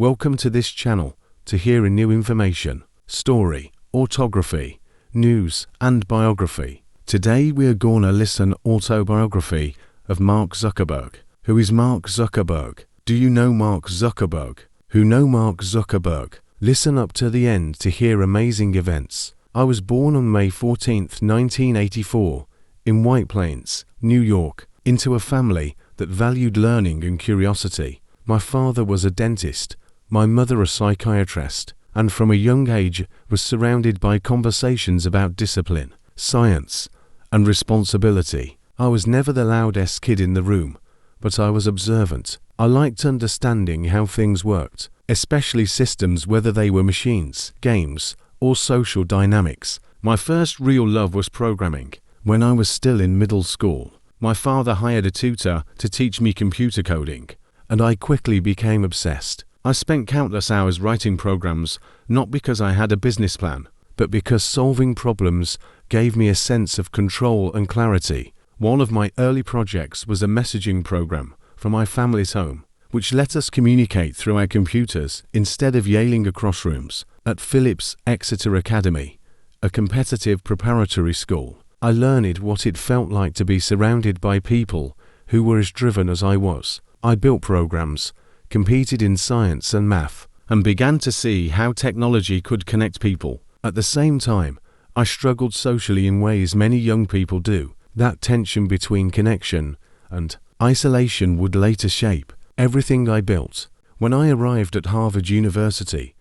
Welcome to this channel to hear a new information, story, autography, news and biography. Today we are gonna listen autobiography of Mark Zuckerberg. Who is Mark Zuckerberg? Do you know Mark Zuckerberg? Who know Mark Zuckerberg? Listen up to the end to hear amazing events. I was born on May 14th, 1984, in White Plains, New York, into a family that valued learning and curiosity. My father was a dentist, my mother a psychiatrist, and from a young age was surrounded by conversations about discipline, science, and responsibility. I was never the loudest kid in the room, but I was observant. I liked understanding how things worked, especially systems, whether they were machines, games, or social dynamics. My first real love was programming. When I was still in middle school, my father hired a tutor to teach me computer coding, and I quickly became obsessed. I spent countless hours writing programs, not because I had a business plan, but because solving problems gave me a sense of control and clarity. One of my early projects was a messaging program from my family's home, which let us communicate through our computers instead of yelling across rooms. At Phillips Exeter Academy, a competitive preparatory school, I learned what it felt like to be surrounded by people who were as driven as I was. I built programs, competed in science and math, and began to see how technology could connect people. At the same time, I struggled socially in ways many young people do. That tension between connection and isolation would later shape everything I built. When I arrived at Harvard University,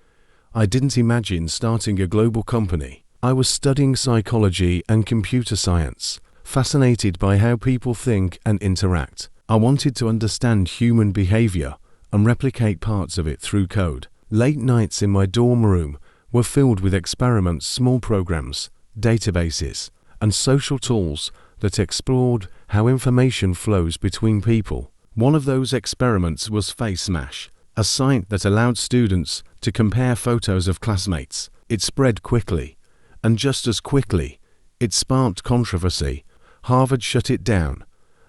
I didn't imagine starting a global company. I was studying psychology and computer science, fascinated by how people think and interact. I wanted to understand human behavior and replicate parts of it through code. Late nights in my dorm room were filled with experiments, small programs, databases, and social tools that explored how information flows between people. One of those experiments was Face Smash, a site that allowed students to compare photos of classmates. It spread quickly, and just as quickly, it sparked controversy. Harvard shut it down,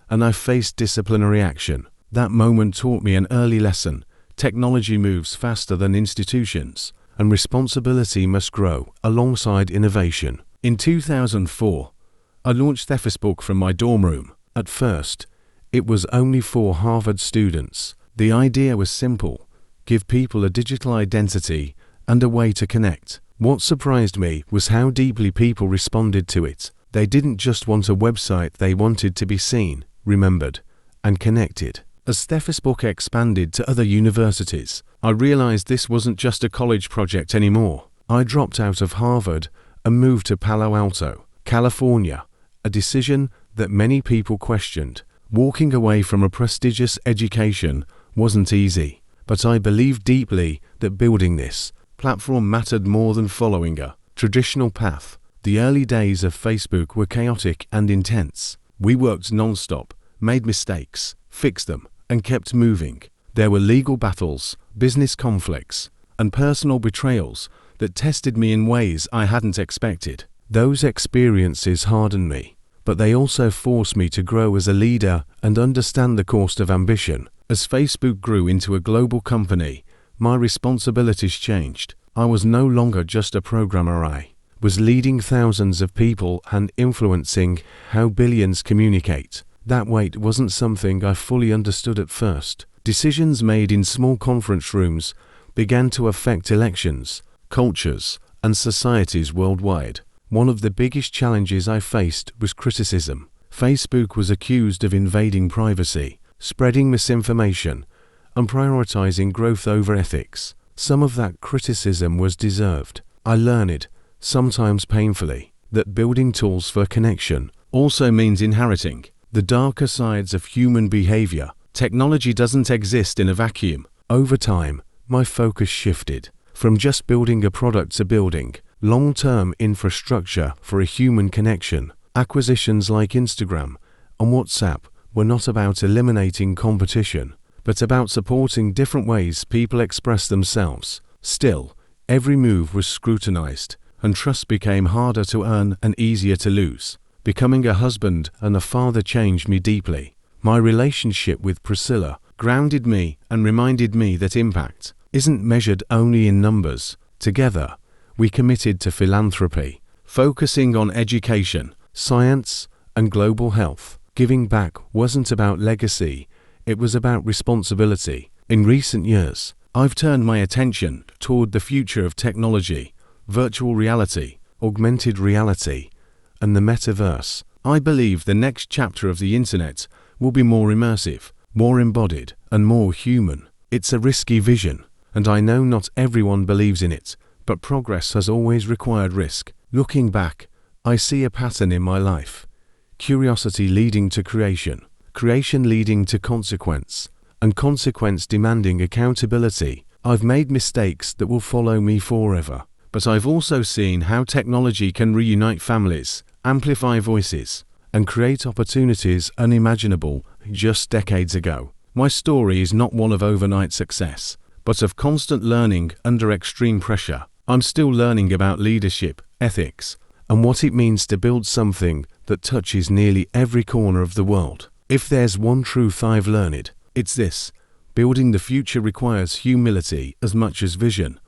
and I faced disciplinary action. That moment taught me an early lesson. Technology moves faster than institutions, and responsibility must grow alongside innovation. In 2004, I launched Facebook from my dorm room. At first, it was only for Harvard students. The idea was simple: give people a digital identity and a way to connect. What surprised me was how deeply people responded to it. They didn't just want a website, they wanted to be seen, remembered, and connected. As Facebook expanded to other universities, I realized this wasn't just a college project anymore. I dropped out of Harvard and moved to Palo Alto, California, a decision that many people questioned. Walking away from a prestigious education wasn't easy, but I believed deeply that building this platform mattered more than following a traditional path. The early days of Facebook were chaotic and intense. We worked non-stop, made mistakes, fixed them, and kept moving. There were legal battles, business conflicts, and personal betrayals that tested me in ways I hadn't expected. Those experiences hardened me, but they also forced me to grow as a leader and understand the cost of ambition. As Facebook grew into a global company, my responsibilities changed. I was no longer just a programmer. I was leading thousands of people and influencing how billions communicate. That weight wasn't something I fully understood at first. Decisions made in small conference rooms began to affect elections, cultures, and societies worldwide. One of the biggest challenges I faced was criticism. Facebook was accused of invading privacy, spreading misinformation, and prioritizing growth over ethics. Some of that criticism was deserved. I learned, sometimes painfully, that building tools for connection also means inheriting the darker sides of human behavior. Technology doesn't exist in a vacuum. Over time, my focus shifted from just building a product to building long-term infrastructure for a human connection. Acquisitions like Instagram and WhatsApp were not about eliminating competition, but about supporting different ways people express themselves. Still, every move was scrutinized, and trust became harder to earn and easier to lose. Becoming a husband and a father changed me deeply. My relationship with Priscilla grounded me and reminded me that impact isn't measured only in numbers. Together, we committed to philanthropy, focusing on education, science, and global health. Giving back wasn't about legacy, it was about responsibility. In recent years, I've turned my attention toward the future of technology, virtual reality, augmented reality, and the metaverse. I believe the next chapter of the internet will be more immersive, more embodied, and more human. It's a risky vision, and I know not everyone believes in it, but progress has always required risk. Looking back, I see a pattern in my life. Curiosity leading to creation, creation leading to consequence, and consequence demanding accountability. I've made mistakes that will follow me forever, but I've also seen how technology can reunite families, amplify voices, and create opportunities unimaginable just decades ago. My story is not one of overnight success, but of constant learning under extreme pressure. I'm still learning about leadership, ethics, and what it means to build something that touches nearly every corner of the world. If there's one truth I've learned, it's this: building the future requires humility as much as vision.